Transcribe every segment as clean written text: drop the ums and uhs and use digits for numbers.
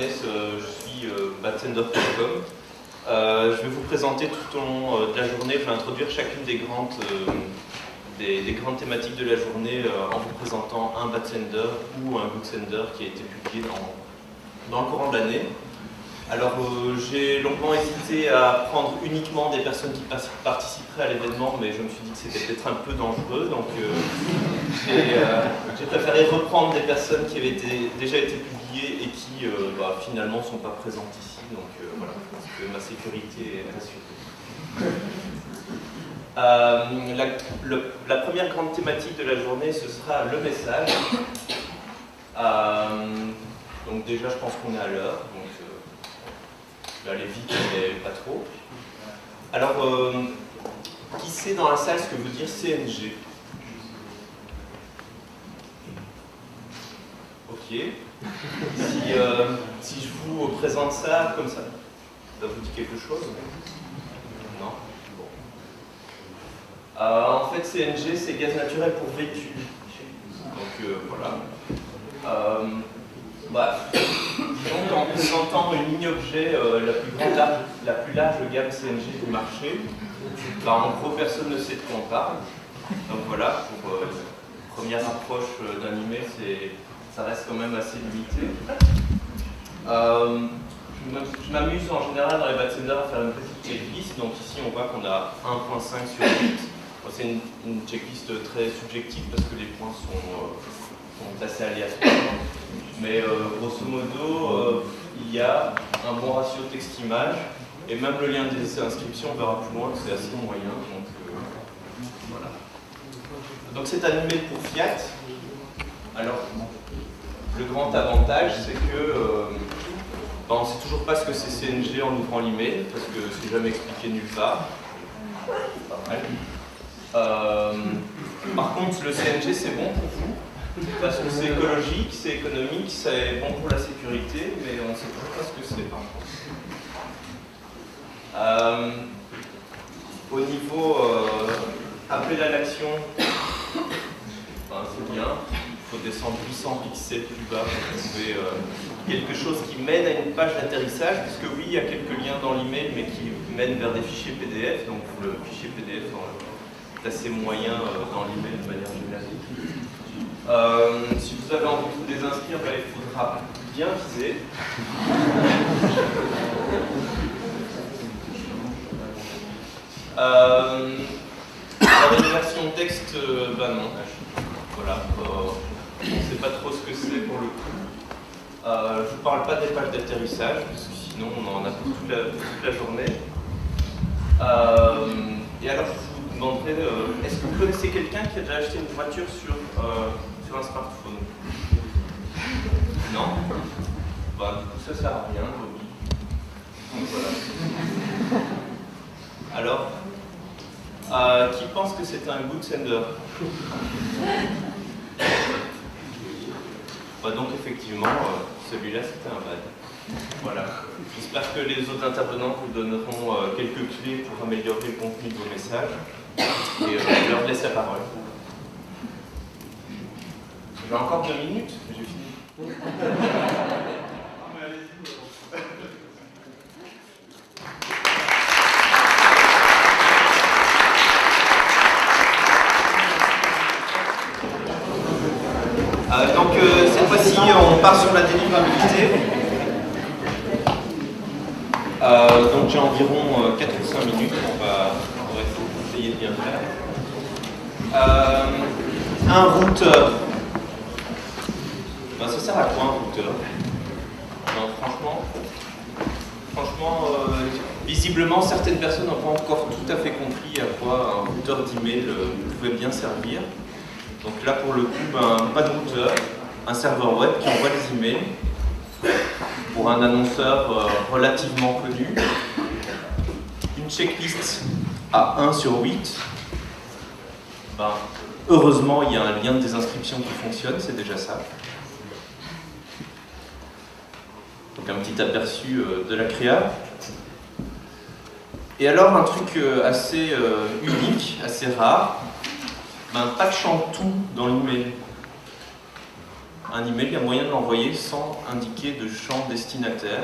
connaissent, je suis batsender.com. Je vais vous présenter tout au long de la journée, je vais introduire chacune des grandes thématiques de la journée en vous présentant un batsender ou un goodsender qui a été publié dans le courant de l'année. Alors j'ai longuement hésité à prendre uniquement des personnes qui participeraient à l'événement, mais je me suis dit que c'était peut-être un peu dangereux, donc j'ai préféré reprendre des personnes qui avaient déjà été publiées et qui finalement ne sont pas présentes ici, donc voilà, je pense que ma sécurité est assurée. La première grande thématique de la journée, ce sera le message. Donc déjà, je pense qu'on est à l'heure. Je vais aller vite, mais pas trop. Alors, qui sait dans la salle ce que veut dire CNG? Ok. Si je vous présente ça comme ça vous dit quelque chose? Non? Bon. En fait, CNG, c'est gaz naturel pour véhicule. Donc, voilà. Donc, en présentant une ligne objet la plus large gamme CNG du marché, en gros, personne ne sait de quoi on parle. Donc voilà, pour une première approche d'un email, ça reste quand même assez limité. Je m'amuse en général dans les batsenders à faire une petite checklist. Donc ici, on voit qu'on a 1.5 sur 8. C'est une checklist très subjective parce que les points sont assez aléatoires. Mais grosso modo, il y a un bon ratio texte-image, et même le lien des inscriptions, on verra plus loin que c'est assez moyen. Donc, voilà. Donc c'est animé pour Fiat. Alors, le grand avantage, c'est que on ne sait toujours pas ce que c'est CNG en ouvrant l'email, parce que c'est jamais expliqué nulle part. Pas mal. Par contre, le CNG, c'est bon pour vous. Parce que c'est écologique, c'est économique, c'est bon pour la sécurité, mais on ne sait pas ce que c'est par contre. Au niveau appel à l'action, c'est bien. Il faut descendre 800 pixels plus bas pour trouver quelque chose qui mène à une page d'atterrissage, puisque oui, il y a quelques liens dans l'email, mais qui mènent vers des fichiers PDF. Donc le fichier PDF est assez moyen dans l'email de manière générale. Si vous avez envie de vous désinscrire, il faudra bien viser. Alors une version texte, non. Voilà, on ne sait pas trop ce que c'est pour le coup. Je ne vous parle pas des pages d'atterrissage, parce que sinon on en a pour toute la journée. Et alors je vous demanderai, est-ce que vous connaissez quelqu'un qui a déjà acheté une voiture sur un smartphone? Non? Du coup, ça sert à rien, Bobby. Donc voilà. Alors, qui pense que c'est un goodsender? Donc, effectivement, celui-là, c'était un bad. Voilà. J'espère que les autres intervenants vous donneront quelques clés pour améliorer le contenu de vos messages. Et je leur laisse la parole. J'ai encore 2 minutes, j'ai fini. Donc cette fois-ci, on part sur la délivrabilité. Donc j'ai environ 4 ou 5 minutes, on va essayer de bien faire. Un routeur. Ça sert à quoi un routeur? Non, franchement, visiblement certaines personnes n'ont pas encore tout à fait compris à quoi un routeur d'email pouvait bien servir. Donc là pour le coup, pas de routeur, un serveur web qui envoie des emails pour un annonceur relativement connu, une checklist à 1 sur 8. Heureusement, il y a un lien de désinscription qui fonctionne, c'est déjà ça. Donc un petit aperçu de la créa. Et alors un truc assez unique, assez rare, pas de chant tout dans l'email. un email, il y a moyen de l'envoyer sans indiquer de champ destinataire.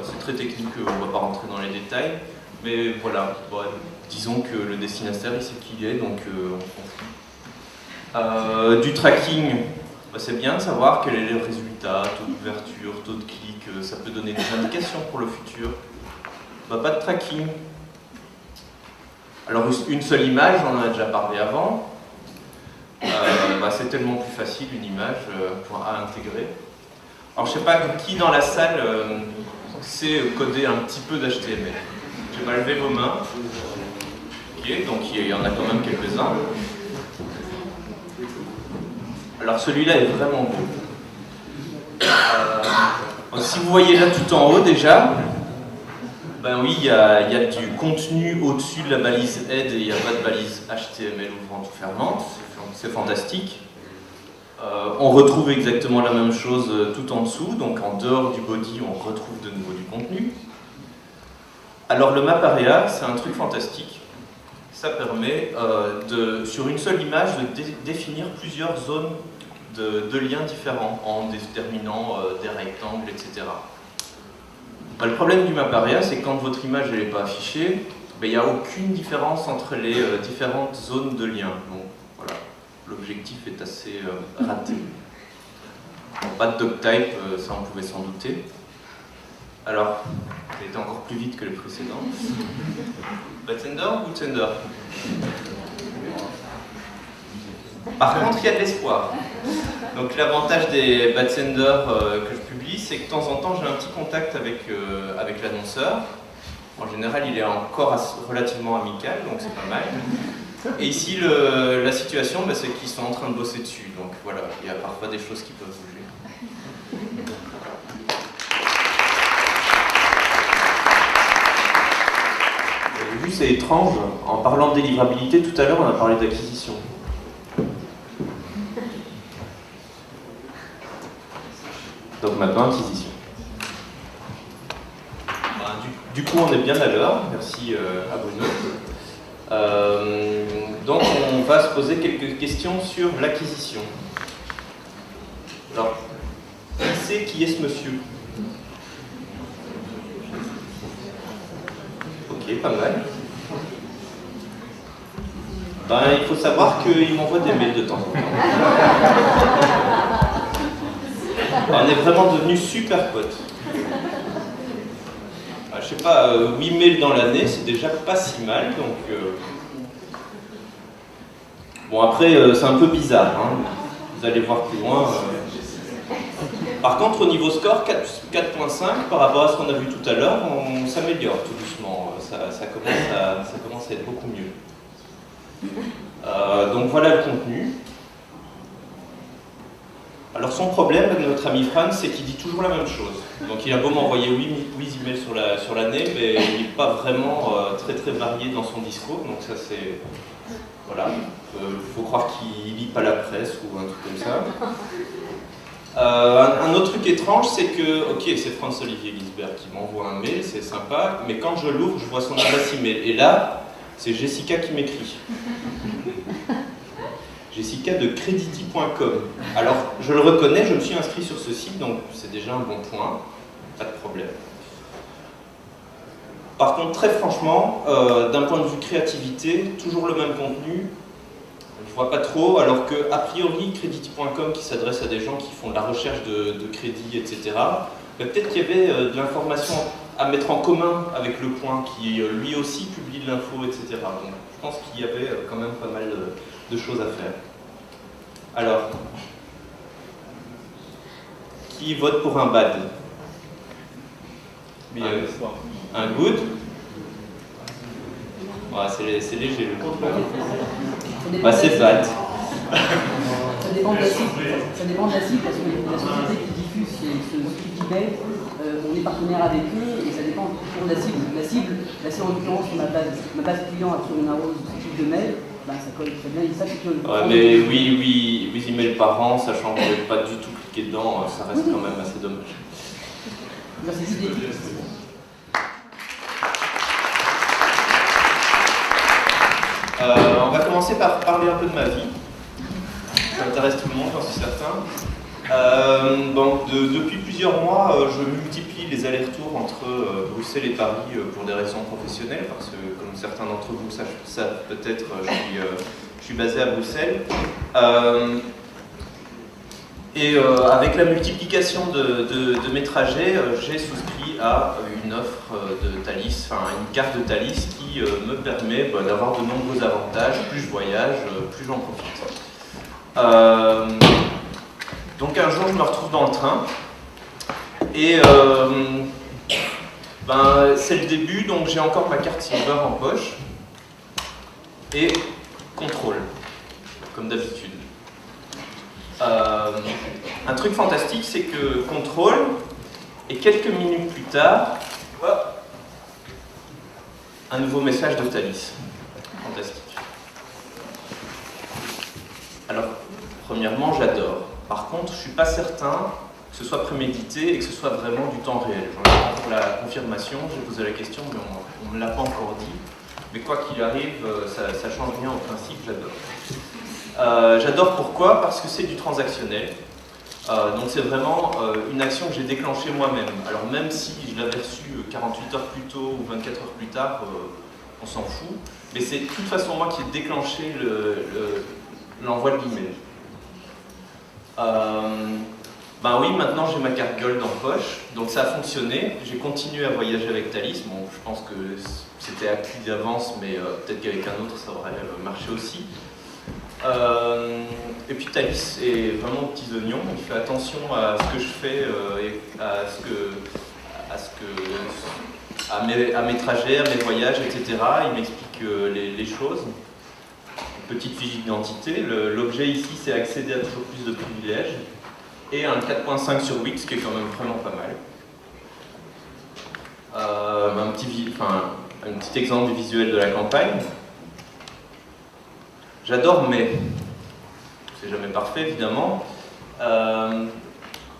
C'est très technique, on ne va pas rentrer dans les détails, mais voilà, bon, disons que le destinataire il sait qui il est, donc on s'en fout. Du tracking, bah, c'est bien de savoir quel est le résultat, taux d'ouverture, taux de clic, ça peut donner des indications pour le futur. Bah, pas de tracking. Alors une seule image, on en a déjà parlé avant. Bah, c'est tellement plus facile une image à intégrer. Alors je sais pas qui dans la salle sait coder un petit peu d'HTML. Je vais lever vos mains. Ok, donc il y en a quand même quelques-uns. Alors celui-là est vraiment beau. Si vous voyez là tout en haut déjà, ben oui, il y a du contenu au-dessus de la balise head et il n'y a pas de balise HTML ouvrante ou fermante. C'est fantastique. On retrouve exactement la même chose tout en dessous, donc en dehors du body, on retrouve de nouveau du contenu. Alors le map area, c'est un truc fantastique. Ça permet, sur une seule image, de définir plusieurs zones de liens différents en déterminant des rectangles, etc. Le problème du map area, c'est que quand votre image n'est pas affichée, il n'y a aucune différence entre les différentes zones de liens. Donc voilà, l'objectif est assez raté. Pas de doctype, ça on pouvait s'en douter. Alors, j'ai été encore plus vite que les précédents. Batsender ou Bootender? Par contre, il y a de l'espoir. Donc l'avantage des Batsender que je publie, c'est que de temps en temps, j'ai un petit contact avec l'annonceur. En général, il est encore relativement amical, donc c'est pas mal. Et ici, la situation, c'est qu'ils sont en train de bosser dessus. Donc voilà, il y a parfois des choses qui peuvent bouger. Vous avez vu, c'est étrange. En parlant de délivrabilité, tout à l'heure, on a parlé d'acquisition. Donc maintenant, acquisition. Du coup, on est bien à l'heure. Merci à Bruno. Donc, on va se poser quelques questions sur l'acquisition. Alors, qui est ce monsieur? Ok, pas mal. Ben, il faut savoir qu'il m'envoie des mails de temps en temps. On est vraiment devenus super potes. Je sais pas, 8 mails dans l'année, c'est déjà pas si mal, donc... Bon, après, c'est un peu bizarre, hein. Vous allez voir plus loin. Par contre, au niveau score, 4.5, par rapport à ce qu'on a vu tout à l'heure, on s'améliore tout doucement. Ça commence à être beaucoup mieux. Donc voilà le contenu. Alors son problème avec notre ami Fran, c'est qu'il dit toujours la même chose. Donc il a beau m'envoyer 8 emails sur l'année, mais il n'est pas vraiment très varié dans son discours. Donc ça c'est... Voilà, il faut croire qu'il lit pas la presse ou un truc comme ça. Un autre truc étrange, c'est que, ok, c'est Franz-Olivier Gisbert qui m'envoie un mail, c'est sympa, mais quand je l'ouvre, je vois son adresse email. Et là, c'est Jessica qui m'écrit. Jessica de Credity.com. Alors, je le reconnais, je me suis inscrit sur ce site, donc c'est déjà un bon point, pas de problème. Par contre, très franchement, d'un point de vue créativité, toujours le même contenu, je vois pas trop, alors que, a priori, Credity.com, qui s'adresse à des gens qui font de la recherche de crédit, etc., peut-être qu'il y avait de l'information à mettre en commun avec Le Point, qui lui aussi publie de l'info, etc. Donc, je pense qu'il y avait quand même pas mal de choses à faire. Alors, qui vote pour un bad? Un good? Ouais, c'est léger le contrôle. Bah, c'est bad. Ça dépend de la cible. Ça dépend de la cible parce que la société qui diffuse ce type d'email, on est partenaire avec eux et ça dépend toujours de la cible. La cible, là c'est en l'occurrence ma base client à qui on arrose ce type de mail, ben, ça colle très bien. Et ça, c'est que ouais, mais oui, 8 emails par an, sachant qu'on n'est pas du tout cliqué dedans, ça reste quand même assez dommage. Ben, c'est juste des on va commencer par parler un peu de ma vie. Ça intéresse tout le monde, j'en suis certain. Depuis plusieurs mois, je multiplie les allers-retours entre Bruxelles et Paris pour des raisons professionnelles, parce que, comme certains d'entre vous savent peut-être, je suis basé à Bruxelles. Avec la multiplication de mes trajets, j'ai souscrit à une offre de Thalys, enfin une carte de Thalys qui me permet d'avoir de nombreux avantages. Plus je voyage, plus j'en profite. Donc un jour, je me retrouve dans le train et c'est le début, donc j'ai encore ma carte Silver en poche et contrôle, comme d'habitude. Un truc fantastique, c'est que contrôle, et quelques minutes plus tard, un nouveau message de Thalys. Fantastique. Alors, premièrement, j'adore. Par contre, je ne suis pas certain que ce soit prémédité et que ce soit vraiment du temps réel. Pour la confirmation, j'ai posé la question, mais on ne me l'a pas encore dit. Mais quoi qu'il arrive, ça change rien au principe, j'adore. J'adore pourquoi? Parce que c'est du transactionnel. Donc c'est vraiment une action que j'ai déclenchée moi-même. Alors même si je l'avais reçue 48 heures plus tôt ou 24 heures plus tard, on s'en fout. Mais c'est de toute façon moi qui ai déclenché l'envoi de l'email. Oui, maintenant j'ai ma carte Gold en poche, donc ça a fonctionné. J'ai continué à voyager avec Thalys. Bon, je pense que c'était acquis d'avance, mais peut-être qu'avec un autre ça aurait marché aussi. Et puis Thalys est vraiment aux petits oignons. Il fait attention à ce que je fais et à mes trajets, à mes voyages, etc. Il m'explique les choses. Petite fiche d'identité. L'objet ici, c'est accéder à toujours plus de privilèges. Et un 4.5 sur Wix, qui est quand même vraiment pas mal. Un petit exemple du visuel de la campagne. J'adore, mais c'est jamais parfait, évidemment.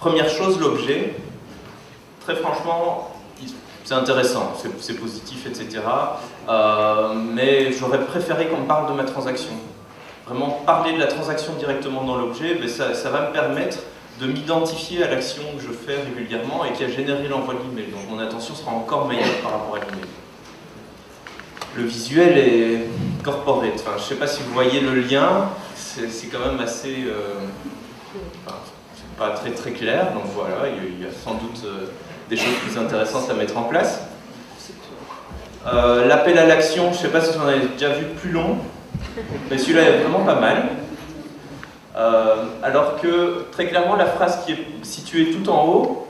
Première chose, l'objet. Très franchement, c'est intéressant, c'est positif, etc. Mais j'aurais préféré qu'on me parle de ma transaction. Vraiment, parler de la transaction directement dans l'objet, ça va me permettre de m'identifier à l'action que je fais régulièrement et qui a généré l'envoi de l'email. Donc mon attention sera encore meilleure par rapport à l'email. Le visuel est corporate. Enfin, je ne sais pas si vous voyez le lien, c'est quand même assez... c'est pas très très clair, donc voilà, il y a sans doute des choses plus intéressantes à mettre en place. L'appel à l'action, je ne sais pas si vous en avez déjà vu plus long, mais celui-là est vraiment pas mal. Alors que très clairement la phrase qui est située tout en haut,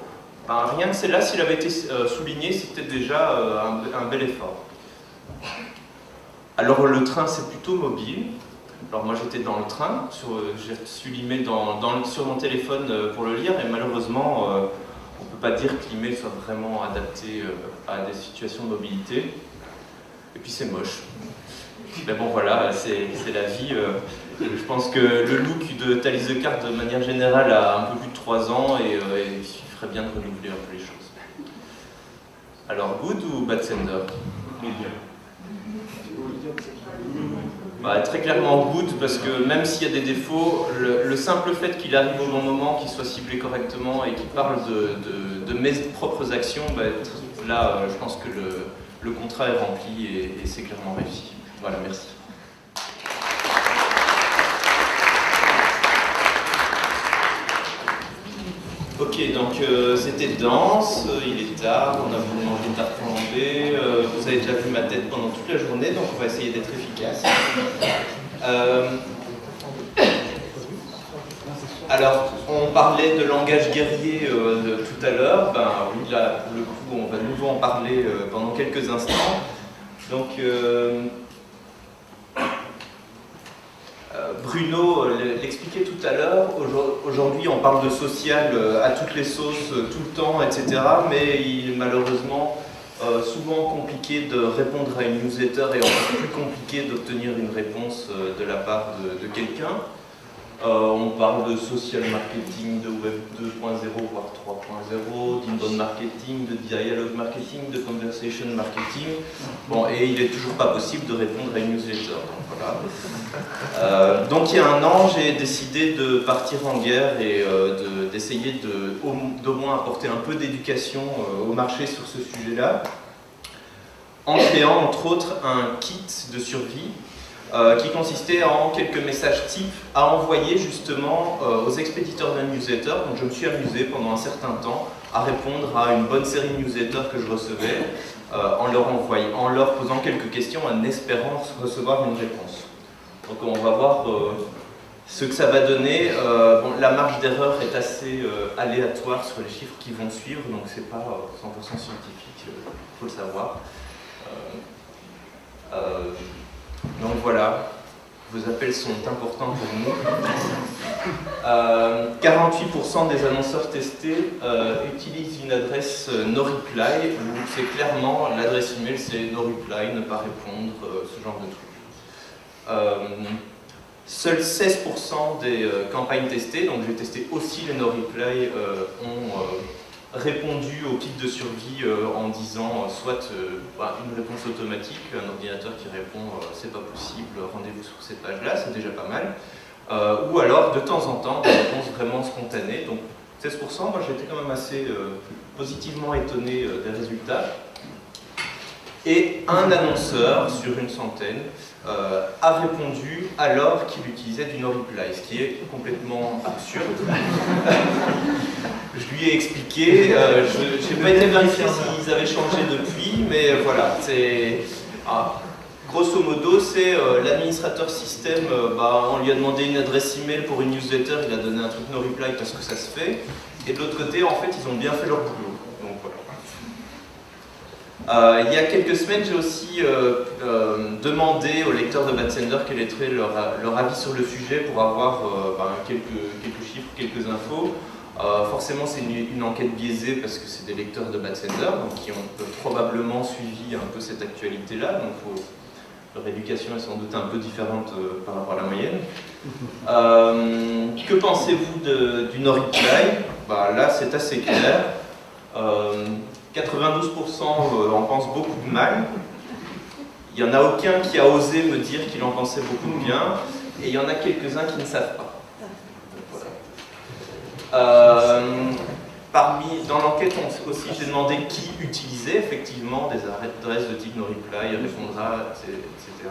rien que celle-là, s'il avait été souligné, c'était déjà un bel effort. Alors le train c'est plutôt mobile. Alors moi j'étais dans le train, j'ai reçu l'email sur mon téléphone pour le lire et malheureusement on ne peut pas dire que l'email soit vraiment adapté à des situations de mobilité. Et puis c'est moche. Mais bon voilà, c'est la vie. Je pense que le look de Thalys de Carte de manière générale a un peu plus de 3 ans et il ferait bien de renouveler un peu les choses. Alors good ou bad sender? Très clairement good, parce que même s'il y a des défauts, le simple fait qu'il arrive au bon moment, qu'il soit ciblé correctement et qu'il parle de mes propres actions, là je pense que le contrat est rempli et c'est clairement réussi. Voilà, merci. Ok, donc c'était dense, il est tard, on a vous demandé d'arpenter, vous avez déjà vu ma tête pendant toute la journée, donc on va essayer d'être efficace. Alors, on parlait de langage guerrier tout à l'heure, oui, là, pour le coup, on va de nouveau en parler pendant quelques instants. Donc, Bruno l'expliquait tout à l'heure, aujourd'hui on parle de social à toutes les sauces, tout le temps, etc. Mais il est malheureusement souvent compliqué de répondre à une newsletter et encore plus compliqué d'obtenir une réponse de la part de quelqu'un. On parle de social marketing, de web 2.0 voire 3.0, d'inbound marketing, de dialogue marketing, de conversation marketing. Bon, et il n'est toujours pas possible de répondre à une newsletter. Donc, voilà. Donc il y a un an, j'ai décidé de partir en guerre et d'essayer d'au moins apporter un peu d'éducation au marché sur ce sujet-là, en créant entre autres un kit de survie qui consistait en quelques messages types à envoyer justement aux expéditeurs d'un newsletter. Donc je me suis amusé pendant un certain temps à répondre à une bonne série de newsletters que je recevais en leur posant quelques questions en espérant recevoir une réponse. Donc on va voir ce que ça va donner. Bon, la marge d'erreur est assez aléatoire sur les chiffres qui vont suivre, donc c'est pas 100% scientifique, il faut le savoir. Donc voilà, vos appels sont importants pour nous. 48% des annonceurs testés utilisent une adresse no-reply, où c'est clairement l'adresse email, c'est no-reply, ne pas répondre, ce genre de trucs. Seuls 16% des campagnes testées, donc j'ai testé aussi les no-reply, ont répondu au kit de survie en disant soit une réponse automatique, un ordinateur qui répond c'est pas possible, rendez-vous sur cette page-là, c'est déjà pas mal, ou alors de temps en temps des réponses vraiment spontanées. Donc 16%, moi j'étais quand même assez positivement étonné des résultats. Et un annonceur sur une centaine a répondu alors qu'il utilisait du no-reply, ce qui est complètement absurde. Je lui ai expliqué, je n'ai pas été vérifier s'ils avaient changé depuis, mais voilà, c'est... grosso modo, c'est l'administrateur système, on lui a demandé une adresse email pour une newsletter, il a donné un truc no-reply parce que ça se fait, et de l'autre côté, en fait, ils ont bien fait leur boulot. Donc voilà. Il y a quelques semaines, j'ai aussi demandé aux lecteurs de Bad Sender quel était leur avis sur le sujet pour avoir quelques chiffres, quelques infos. Forcément, c'est une enquête biaisée parce que c'est des lecteurs de Bad Sender, donc qui ont probablement suivi un peu cette actualité-là, donc leur éducation est sans doute un peu différente par rapport à la moyenne. Que pensez-vous du no-reply? Là, c'est assez clair. 92% en pensent beaucoup de mal. Il n'y en a aucun qui a osé me dire qu'il en pensait beaucoup de bien. Et il y en a quelques-uns qui ne savent pas. Voilà. Dans l'enquête aussi, j'ai demandé qui utilisait effectivement des adresses de type no-reply, répondra, etc.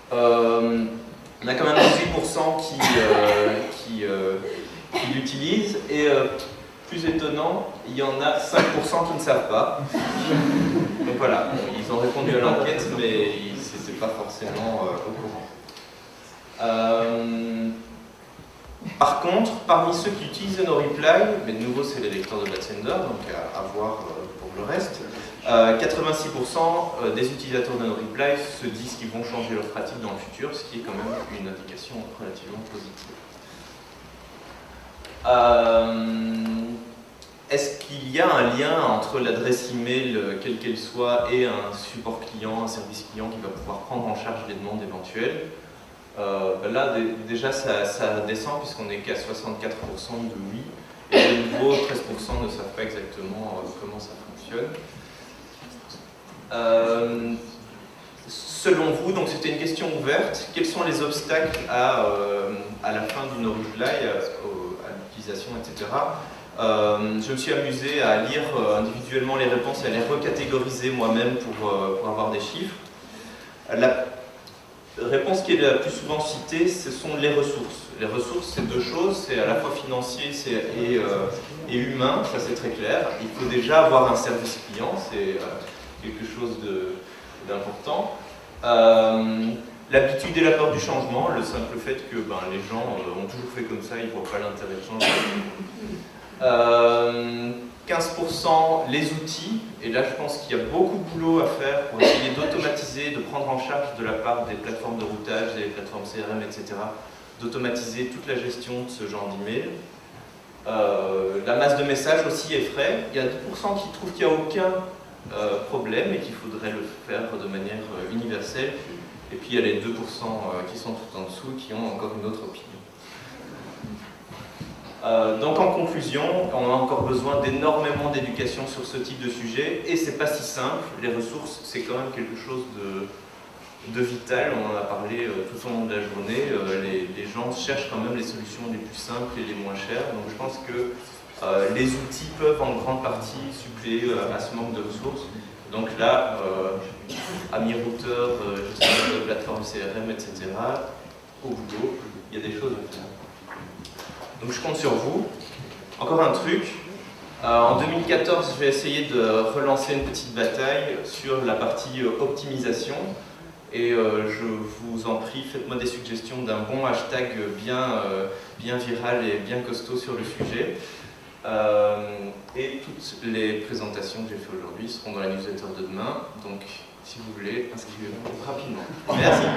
On a quand même 18% qui l'utilisent. Et plus étonnant, il y en a 5% qui ne savent pas. Donc voilà, ils ont répondu à l'enquête, mais ils n'étaient pas forcément au courant. Par contre, parmi ceux qui utilisent le no-reply, mais de nouveau c'est les lecteurs de Bad Sender, donc à voir pour le reste, 86% des utilisateurs de no-reply se disent qu'ils vont changer leur pratique dans le futur, ce qui est quand même une indication relativement positive. Est-ce qu'il y a un lien entre l'adresse email, quelle qu'elle soit, et un support client, un service client qui va pouvoir prendre en charge les demandes éventuelles? Là, déjà, ça descend puisqu'on n'est qu'à 64% de oui, et de nouveau, 13% ne savent pas exactement comment ça fonctionne. Selon vous, donc c'était une question ouverte, quels sont les obstacles à la fin du no-reply, à l'utilisation, etc. Je me suis amusé à lire individuellement les réponses et à les recatégoriser moi-même pour avoir des chiffres. La réponse qui est la plus souvent citée, ce sont les ressources. Les ressources, c'est deux choses, c'est à la fois financier et humain, ça c'est très clair. Il faut déjà avoir un service client, c'est quelque chose d'important. L'habitude et la peur du changement, le simple fait que les gens ont toujours fait comme ça, ils ne voient pas l'intérêt de changer. 15% les outils, et là je pense qu'il y a beaucoup de boulot à faire pour essayer d'automatiser, de prendre en charge de la part des plateformes de routage, des plateformes CRM, etc., d'automatiser toute la gestion de ce genre d'email. La masse de messages aussi effraie. Il y a 2% qui trouvent qu'il n'y a aucun problème et qu'il faudrait le faire de manière universelle. Et puis il y a les 2% qui sont tout en dessous qui ont encore une autre opinion. Donc en conclusion, on a encore besoin d'énormément d'éducation sur ce type de sujet, et c'est pas si simple. Les ressources, c'est quand même quelque chose de vital, on en a parlé tout au long de la journée. Les gens cherchent quand même les solutions les plus simples et les moins chères, donc je pense que les outils peuvent en grande partie suppléer à ce manque de ressources. Donc là, amis routeurs, gestionnaires de plateformes CRM, etc., au boulot, il y a des choses à faire. Donc je compte sur vous. Encore un truc, en 2014, je vais essayer de relancer une petite bataille sur la partie optimisation. Et je vous en prie, faites-moi des suggestions d'un bon hashtag bien viral et bien costaud sur le sujet. Et toutes les présentations que j'ai faites aujourd'hui seront dans la newsletter de demain. Donc, si vous voulez, inscrivez-vous rapidement. Merci.